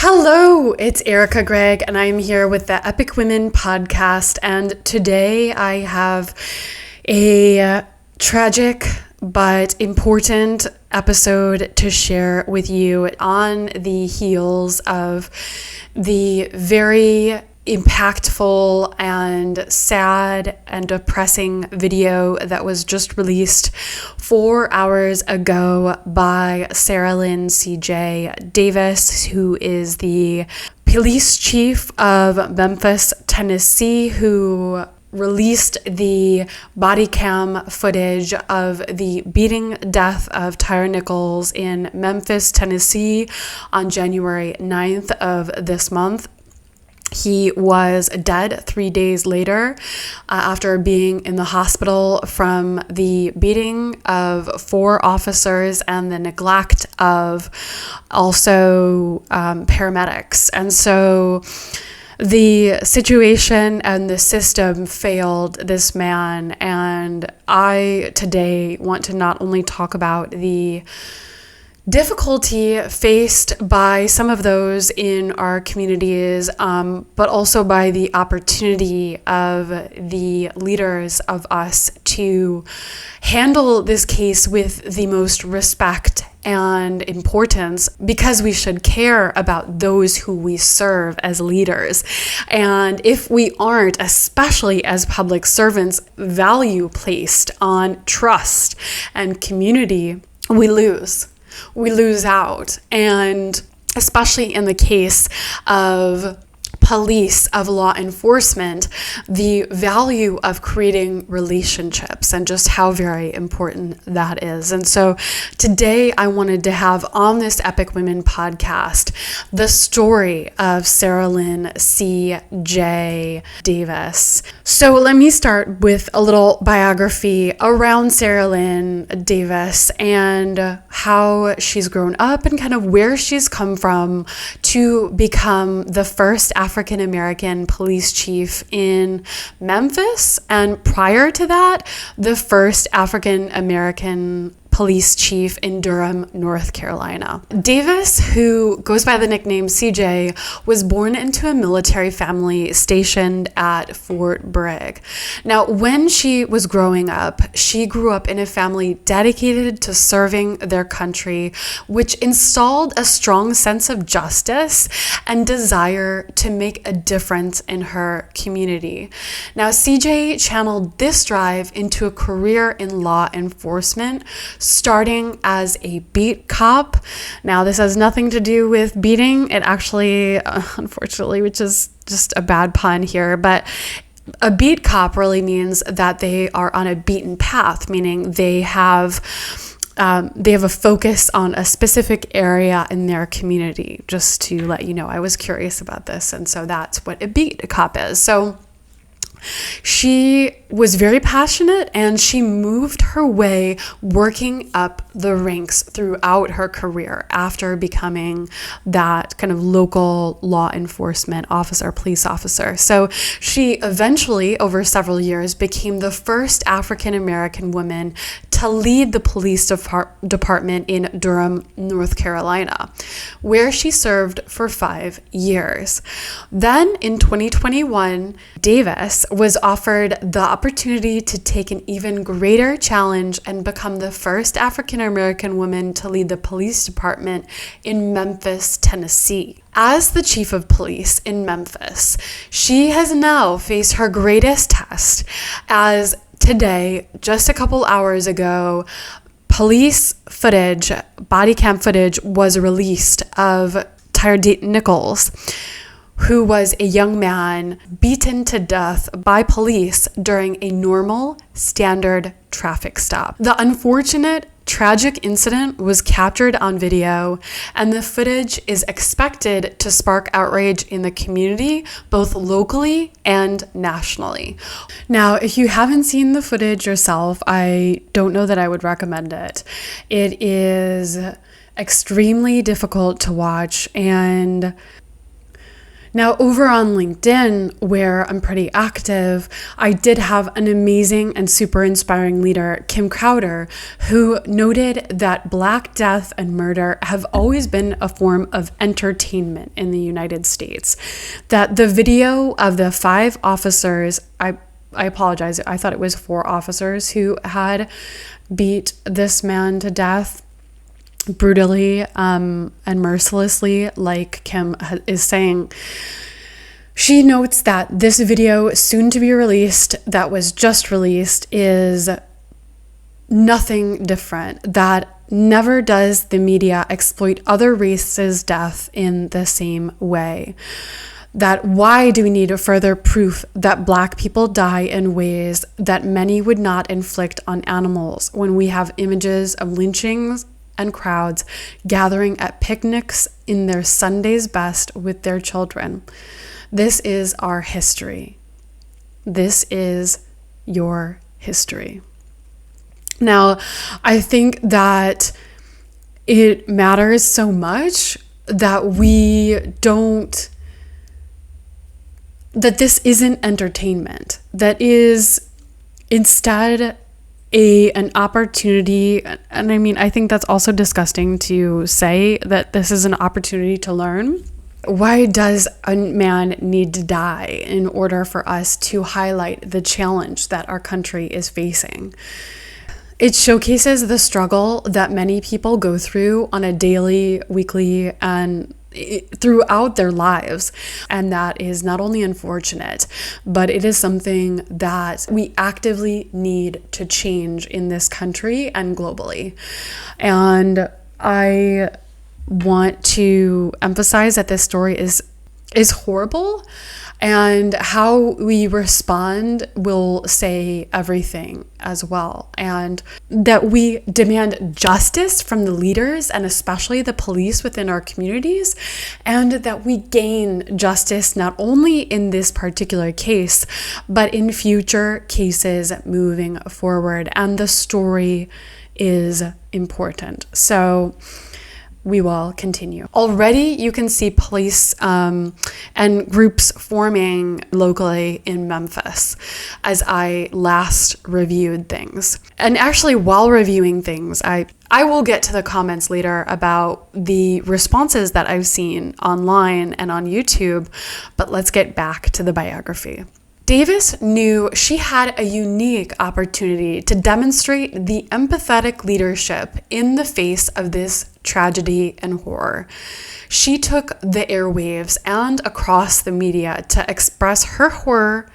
Hello, it's Erica Gregg, and I'm here with the Epic Women podcast. And today I have a tragic but important episode to share with you on the heels of the very impactful and sad and depressing video that was just released 4 hours ago by Cerelyn CJ Davis, who is the police chief of Memphis, Tennessee, who released the body cam footage of the beating death of Tyre Nichols in Memphis, Tennessee on January 9th of this month. He was dead 3 days later after being in the hospital from the beating of 4 officers and the neglect of also paramedics. And so the situation and the system failed this man. And I today want to not only talk about the difficulty faced by some of those in our communities, but also by the opportunity of the leaders of us to handle this case with the most respect and importance, because we should care about those who we serve as leaders. And if we aren't, especially as public servants, value placed on trust and community, we lose. We lose out. And especially in the case of police, of law enforcement, the value of creating relationships and just how very important that is. And so today I wanted to have on this Epic Women podcast the story of Cerelyn C.J. Davis. So let me start with a little biography around Cerelyn Davis and how she's grown up and kind of where she's come from to become the first African-American police chief in Memphis, and prior to that, the first African-American police chief in Durham, North Carolina. Davis, who goes by the nickname CJ, was born into a military family stationed at Fort Bragg. Now, when she was growing up, she grew up in a family dedicated to serving their country, which installed a strong sense of justice and desire to make a difference in her community. Now, CJ channeled this drive into a career in law enforcement, starting as a beat cop. Now, this has nothing to do with beating. It actually, unfortunately, which is just a bad pun here, but a beat cop really means that they are on a beaten path, meaning they have a focus on a specific area in their community. Just to let you know, I was curious about this, and so that's what a beat cop is. So she was very passionate, and she moved her way working up the ranks throughout her career after becoming that kind of local law enforcement officer, police officer. So she eventually, over several years, became the first African-American woman to lead the police department in Durham, North Carolina, where she served for 5 years. Then in 2021, Davis was offered the opportunity to take an even greater challenge and become the first African-American woman to lead the police department in Memphis, Tennessee. As the chief of police in Memphis, she has now faced her greatest test, as today, just a couple hours ago, police footage, body cam footage was released of Tyre Nichols, who was a young man beaten to death by police during a normal, standard traffic stop. The unfortunate, tragic incident was captured on video, and the footage is expected to spark outrage in the community, both locally and nationally. Now, if you haven't seen the footage yourself, I don't know that I would recommend it. It is extremely difficult to watch, and Now, over on LinkedIn, where I'm pretty active, I did have an amazing and super inspiring leader, Kim Crowder, who noted that Black death and murder have always been a form of entertainment in the United States. That the video of the 5 officers, I apologize, I thought it was 4 officers who had beat this man to death brutally and mercilessly, like Kim is saying. She notes that this video, soon to be released, that was just released, is nothing different. That never does the media exploit other races' death in the same way. That why do we need further proof that Black people die in ways that many would not inflict on animals when we have images of lynchings and crowds gathering at picnics in their Sunday's best with their children? This is our history. This is your history. Now, I think that it matters so much that that this isn't entertainment. That is instead an opportunity, and I mean, I think that's also disgusting to say that this is an opportunity to learn. Why does a man need to die in order for us to highlight the challenge that our country is facing? It showcases the struggle that many people go through on a daily, weekly, and throughout their lives. And that is not only unfortunate, but it is something that we actively need to change in this country and globally. And I want to emphasize that this story is horrible, and how we respond will say everything as well. And that we demand justice from the leaders and especially the police within our communities, and that we gain justice not only in this particular case, but in future cases moving forward. And the story is important. So we will continue. Already you can see police and groups forming locally in Memphis as I last reviewed things. And actually, while reviewing things, I will get to the comments later about the responses that I've seen online and on YouTube, but let's get back to the biography. Davis knew she had a unique opportunity to demonstrate the empathetic leadership in the face of this tragedy and horror. She took the airwaves and across the media to express her horror,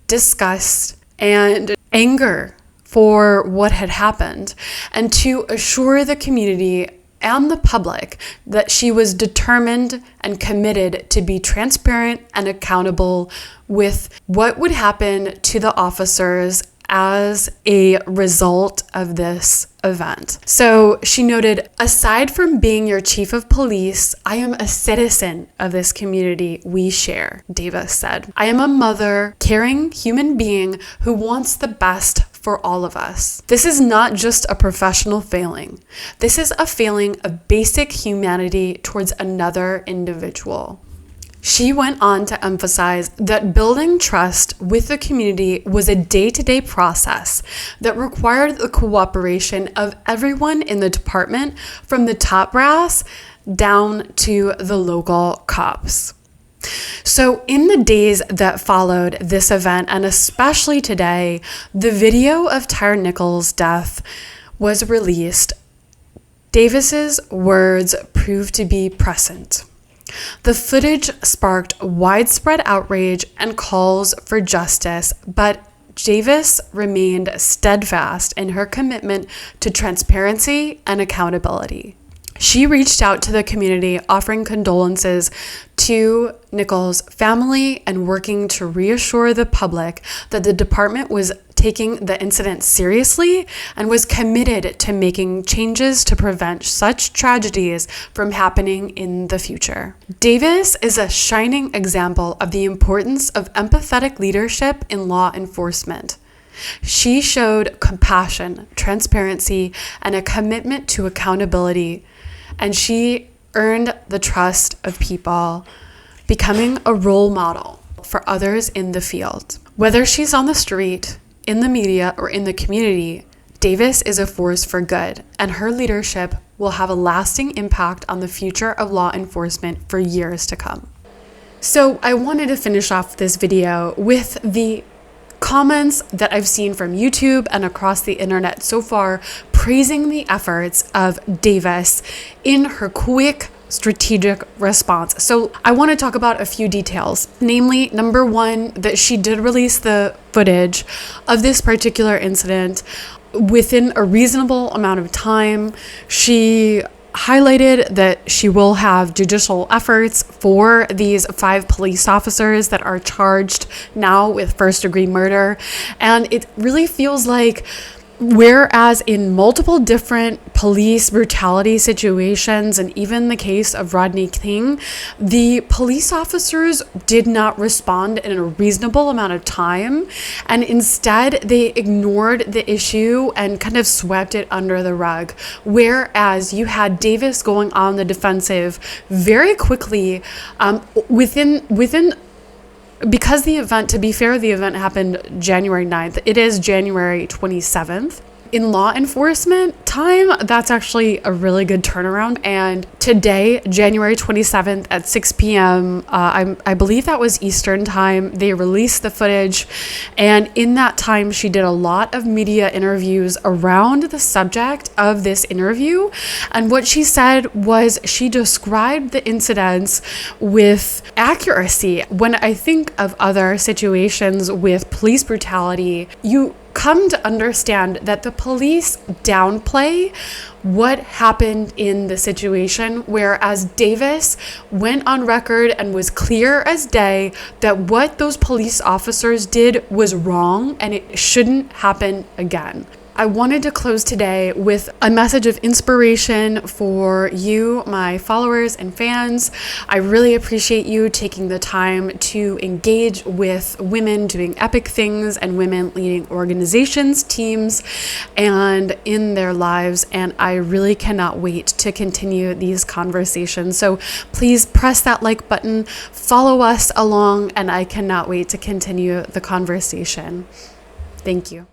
disgust, and anger for what had happened, and to assure the community and the public that she was determined and committed to be transparent and accountable with what would happen to the officers as a result of this event. So she noted, aside from being your chief of police, I am a citizen of this community we share, Davis said. I am a mother, caring human being who wants the best for all of us. This is not just a professional failing. This is a failing of basic humanity towards another individual. She went on to emphasize that building trust with the community was a day-to-day process that required the cooperation of everyone in the department, from the top brass down to the local cops. So in the days that followed this event, and especially today, the video of Tyre Nichols' death was released. Davis's words proved to be prescient. The footage sparked widespread outrage and calls for justice, but Davis remained steadfast in her commitment to transparency and accountability. She reached out to the community, offering condolences to Nichols' family and working to reassure the public that the department was taking the incident seriously and was committed to making changes to prevent such tragedies from happening in the future. Davis is a shining example of the importance of empathetic leadership in law enforcement. She showed compassion, transparency, and a commitment to accountability, and she earned the trust of people becoming a role model for others in the field. Whether she's on the street, in the media, or in the community, Davis is a force for good, and her leadership will have a lasting impact on the future of law enforcement for years to come. So I wanted to finish off this video with the comments that I've seen from YouTube and across the internet so far praising the efforts of Davis in her quick strategic response. So I want to talk about a few details, namely, number one, that she did release the footage of this particular incident within a reasonable amount of time. She highlighted that she will have judicial efforts for these 5 police officers that are charged now with first-degree murder. And it really feels like, whereas in multiple different police brutality situations, and even the case of Rodney King, the police officers did not respond in a reasonable amount of time, and instead they ignored the issue and kind of swept it under the rug. Whereas you had Davis going on the defensive very quickly, within because the event, to be fair, the event happened January 9th. It is January 27th. In law enforcement time, that's actually a really good turnaround. And today, January 27th at 6 p.m., I believe that was Eastern time, they released the footage. And in that time, she did a lot of media interviews around the subject of this interview. And what she said was she described the incidents with accuracy. When I think of other situations with police brutality, you come to understand that the police downplay what happened in the situation, whereas Davis went on record and was clear as day that what those police officers did was wrong and it shouldn't happen again. I wanted to close today with a message of inspiration for you, my followers and fans. I really appreciate you taking the time to engage with women doing epic things and women leading organizations, teams, and in their lives. And I really cannot wait to continue these conversations. So please press that like button, follow us along, and I cannot wait to continue the conversation. Thank you.